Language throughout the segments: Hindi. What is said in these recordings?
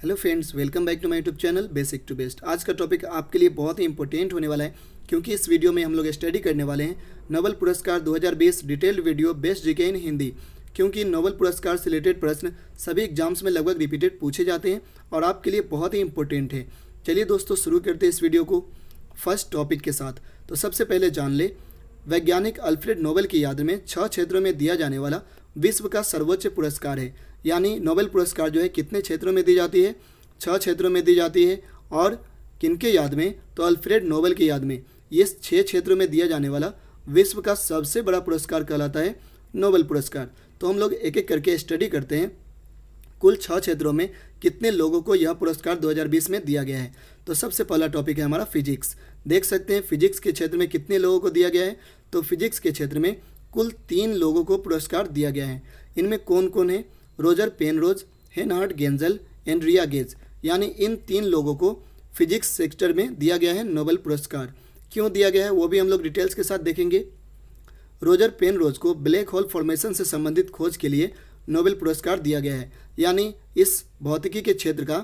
Hello friends, welcome back to my YouTube channel basic to best. आज का टॉपिक आपके लिए बहुत ही इंपॉर्टेंट होने वाला है, क्योंकि इस वीडियो में हम लोग स्टडी करने वाले हैं नोबेल पुरस्कार 2020 डिटेल्ड वीडियो बेस्ट जीके इन हिंदी। क्योंकि नोबेल पुरस्कार से रिलेटेड प्रश्न सभी एग्जाम्स में लगभग रिपीटेड पूछे जाते हैं और आपके लिए बहुत ही इंपॉर्टेंट है। चलिए दोस्तों, शुरू करते हैं इस वीडियो को फर्स्ट टॉपिक के साथ। तो सबसे पहले जान ले, वैज्ञानिक अल्फ्रेड नोबेल की याद में 6 क्षेत्रों में दिया जाने वाला विश्व का सर्वोच्च पुरस्कार है। यानी नोबेल पुरस्कार जो है कितने क्षेत्रों में दी जाती है? 6 क्षेत्रों में दी जाती है। और किनके याद में? तो अल्फ्रेड नोबेल की याद में। ये 6 क्षेत्रों में दिया जाने वाला विश्व का सबसे बड़ा पुरस्कार कहलाता है नोबेल पुरस्कार। तो हम लोग एक एक करके स्टडी करते हैं कुल 6 क्षेत्रों में कितने लोगों को यह पुरस्कार 2020 में दिया गया है। तो सबसे पहला टॉपिक है हमारा फिजिक्स। देख सकते हैं फिजिक्स के क्षेत्र में कितने लोगों को दिया गया है। तो फिजिक्स के क्षेत्र में कुल 3 लोगों को पुरस्कार दिया गया है। इनमें कौन कौन है? Roger Penrose, Reinhard Genzel, Andrea Ghez. यानी इन 3 लोगों को फिजिक्स सेक्टर में दिया गया है नोबेल पुरस्कार। क्यों दिया गया है वो भी हम लोग डिटेल्स के साथ देखेंगे। रोजर पेनरोज को ब्लैक होल फॉर्मेशन से संबंधित खोज के लिए नोबेल पुरस्कार दिया गया है। यानी इस भौतिकी के क्षेत्र का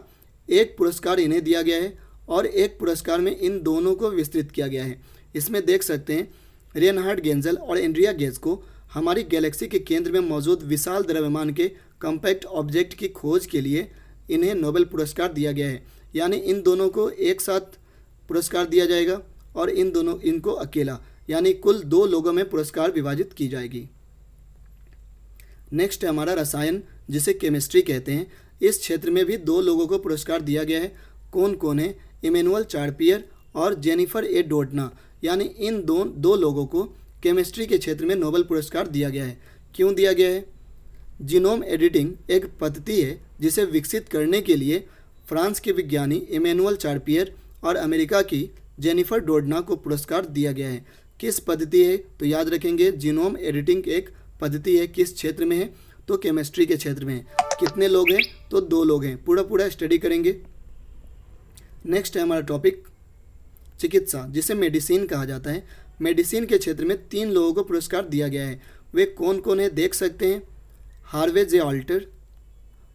एक पुरस्कार इन्हें दिया गया है और एक पुरस्कार में इन दोनों को विस्तृत किया गया है। इसमें देख सकते हैं रेनहार्ड गेंजल और एंड्रिया गेज को हमारी गैलेक्सी के केंद्र में मौजूद विशाल द्रव्यमान के कॉम्पैक्ट ऑब्जेक्ट की खोज के लिए इन्हें नोबेल पुरस्कार दिया गया है। यानी इन दोनों को एक साथ पुरस्कार दिया जाएगा और इनको अकेला, यानी कुल 2 लोगों में पुरस्कार विभाजित की जाएगी। नेक्स्ट है हमारा रसायन, जिसे केमिस्ट्री कहते हैं। इस क्षेत्र में भी 2 लोगों को पुरस्कार दिया गया है। कौन कौन है? इमैनुअल चार्पियर और जेनिफर ए डोडना। यानी इन 2 लोगों को केमिस्ट्री के क्षेत्र में नोबेल पुरस्कार दिया गया है। क्यों दिया गया है? जीनोम एडिटिंग एक पद्धति है जिसे विकसित करने के लिए फ्रांस के विज्ञानी इमैनुअल चार्पियर और अमेरिका की जेनिफर डोडना को पुरस्कार दिया गया है। किस पद्धति है? तो याद रखेंगे जीनोम एडिटिंग एक पद्धति है। किस क्षेत्र में है? तो केमिस्ट्री के क्षेत्र में है। कितने लोग हैं? तो 2 लोग हैं। पूरा स्टडी करेंगे। नेक्स्ट है हमारा टॉपिक चिकित्सा, जिसे मेडिसिन कहा जाता है। मेडिसिन के क्षेत्र में 3 लोगों को पुरस्कार दिया गया है। वे कौन कौन है? देख सकते हैं हार्वे जे ऑल्टर,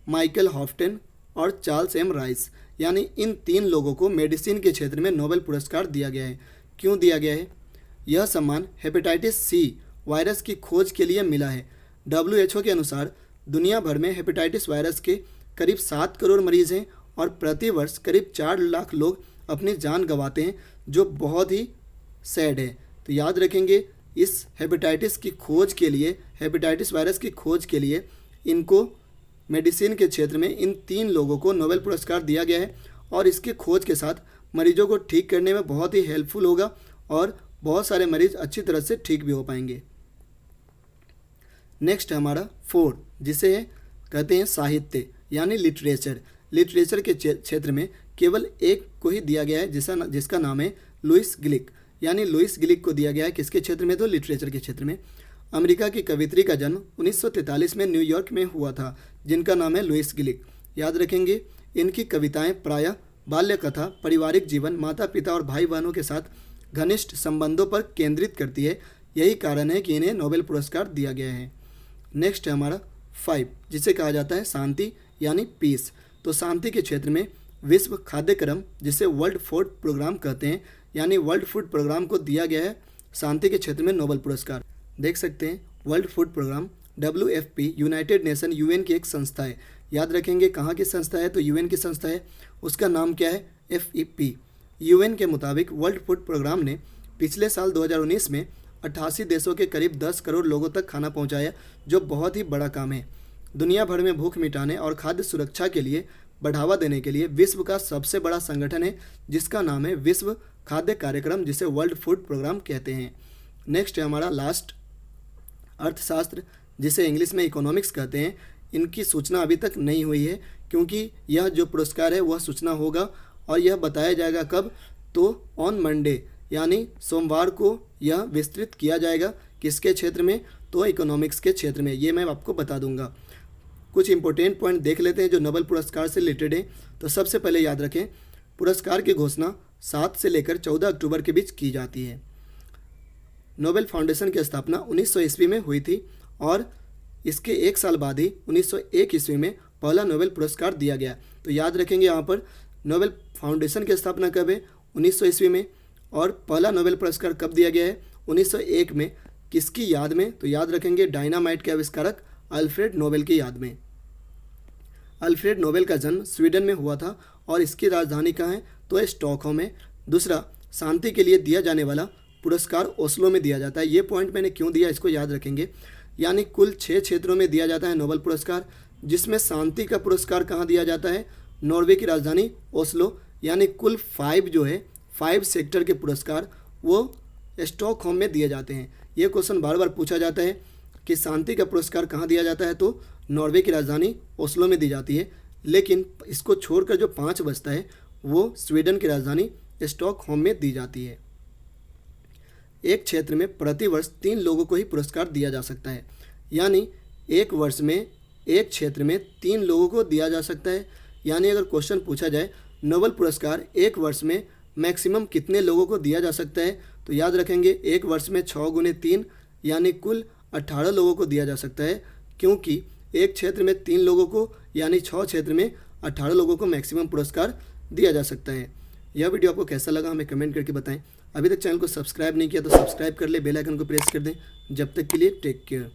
माइकल हॉफ्टन और चार्ल्स एम राइस। यानी इन 3 लोगों को मेडिसिन के क्षेत्र में नोबेल पुरस्कार दिया गया है। क्यों दिया गया है? यह सम्मान हेपेटाइटिस सी वायरस की खोज के लिए मिला है। WHO के अनुसार दुनिया भर में हेपेटाइटिस वायरस के करीब 7 करोड़ मरीज हैं और प्रतिवर्ष करीब 4 लाख लोग अपनी जान गंवाते हैं, जो बहुत ही सैड है। तो याद रखेंगे इस हेपेटाइटिस की खोज के लिए, हेपेटाइटिस वायरस की खोज के लिए इनको मेडिसिन के क्षेत्र में इन 3 लोगों को नोबेल पुरस्कार दिया गया है। और इसके खोज के साथ मरीजों को ठीक करने में बहुत ही हेल्पफुल होगा और बहुत सारे मरीज अच्छी तरह से ठीक भी हो पाएंगे। नेक्स्ट है हमारा 4, जिसे कहते हैं साहित्य यानी लिटरेचर। लिटरेचर के क्षेत्र में केवल एक को ही दिया गया है, जिसका नाम है लुइस ग्लिक। यानी लुइस ग्लिक को दिया गया है किसके क्षेत्र में? तो लिटरेचर के क्षेत्र में। अमेरिका की कवयित्री का जन्म 1943 में न्यूयॉर्क में हुआ था, जिनका नाम है लुइस ग्लिक। याद रखेंगे इनकी कविताएं प्रायः बाल्य कथा, पारिवारिक जीवन, माता पिता और भाई बहनों के साथ घनिष्ठ संबंधों पर केंद्रित करती है। यही कारण है कि इन्हें नोबेल पुरस्कार दिया गया है। नेक्स्ट है हमारा 5, जिसे कहा जाता है शांति यानी पीस। तो शांति के क्षेत्र में विश्व खाद्य क्रम, जिसे वर्ल्ड फूड प्रोग्राम कहते हैं, यानी वर्ल्ड फूड प्रोग्राम को दिया गया है शांति के क्षेत्र में नोबेल पुरस्कार। देख सकते हैं world food programme WFP united nation UN की एक संस्था है। याद रखेंगे कहाँ की संस्था है? तो UN की संस्था है। उसका नाम क्या है? FEP। UN के मुताबिक वर्ल्ड फूड प्रोग्राम ने पिछले साल 2019 में 88 देशों के करीब 10 करोड़ लोगों तक खाना पहुँचाया, जो बहुत ही बड़ा काम है। दुनिया भर में भूख मिटाने और खाद्य सुरक्षा के लिए बढ़ावा देने के लिए विश्व का सबसे बड़ा संगठन है, जिसका नाम है विश्व खाद्य कार्यक्रम, जिसे वर्ल्ड फूड प्रोग्राम कहते हैं। नेक्स्ट है हमारा लास्ट अर्थशास्त्र, जिसे इंग्लिश में इकोनॉमिक्स कहते हैं। इनकी सूचना अभी तक नहीं हुई है, क्योंकि यह जो पुरस्कार है वह सूचना होगा और यह बताया जाएगा कब? तो ऑन मंडे यानी सोमवार को यह विस्तृत किया जाएगा। किसके क्षेत्र में? तो इकोनॉमिक्स के क्षेत्र में। ये मैं आपको बता दूंगा। कुछ इंपॉर्टेंट पॉइंट देख लेते हैं जो नोबेल पुरस्कार से रिलेटेड है। तो सबसे पहले याद रखें, पुरस्कार की घोषणा 7 से लेकर 14 अक्टूबर के बीच की जाती है। नोबेल फाउंडेशन की स्थापना 1900 ईस्वी में हुई थी और इसके 1 साल बाद ही 1901 ईस्वी में पहला नोबेल पुरस्कार दिया गया। तो याद रखेंगे यहाँ पर नोबेल फाउंडेशन की स्थापना कब है, 1900 ईस्वी में। और पहला नोबेल पुरस्कार कब दिया गया है, 1901 में। किसकी याद में, तो याद रखेंगे डायनामाइट के आविष्कारक अल्फ्रेड नोबेल की याद में। अल्फ्रेड नोबेल का जन्म स्वीडन में हुआ था और इसकी राजधानी कहाँ है, तो स्टॉकहोम है। दूसरा, शांति के लिए दिया जाने वाला पुरस्कार ओस्लो में दिया जाता है। ये पॉइंट मैंने क्यों दिया इसको याद रखेंगे। यानी कुल 6 क्षेत्रों में दिया जाता है नोबेल पुरस्कार, जिसमें शांति का पुरस्कार कहाँ दिया जाता है, नॉर्वे की राजधानी ओस्लो। यानी कुल 5 जो है 5 सेक्टर के पुरस्कार वो स्टॉकहोम में दिए जाते हैं। ये क्वेश्चन बार बार पूछा जाता है कि शांति का पुरस्कार कहाँ दिया जाता है, तो नॉर्वे की राजधानी ओस्लो में दी जाती है। लेकिन इसको छोड़कर जो 5 बचता है वो स्वीडन की राजधानी स्टॉकहोम में दी जाती है। एक क्षेत्र में प्रतिवर्ष 3 लोगों को ही पुरस्कार दिया जा सकता है। यानी एक वर्ष में एक क्षेत्र में 3 लोगों को दिया जा सकता है। यानी अगर क्वेश्चन पूछा जाए नोबेल पुरस्कार एक वर्ष में मैक्सिमम कितने लोगों को दिया जा सकता है, तो याद रखेंगे एक वर्ष में 6 गुने 3 यानी कुल 18 लोगों को दिया जा सकता है। क्योंकि एक क्षेत्र में 3 लोगों को यानी 6 क्षेत्र में 18 लोगों को मैक्सिमम पुरस्कार दिया जा सकता है। यह वीडियो आपको कैसा लगा हमें कमेंट करके बताएं। अभी तक चैनल को सब्सक्राइब नहीं किया तो सब्सक्राइब कर ले, बेल आइकन को प्रेस कर दें। जब तक के लिए टेक केयर।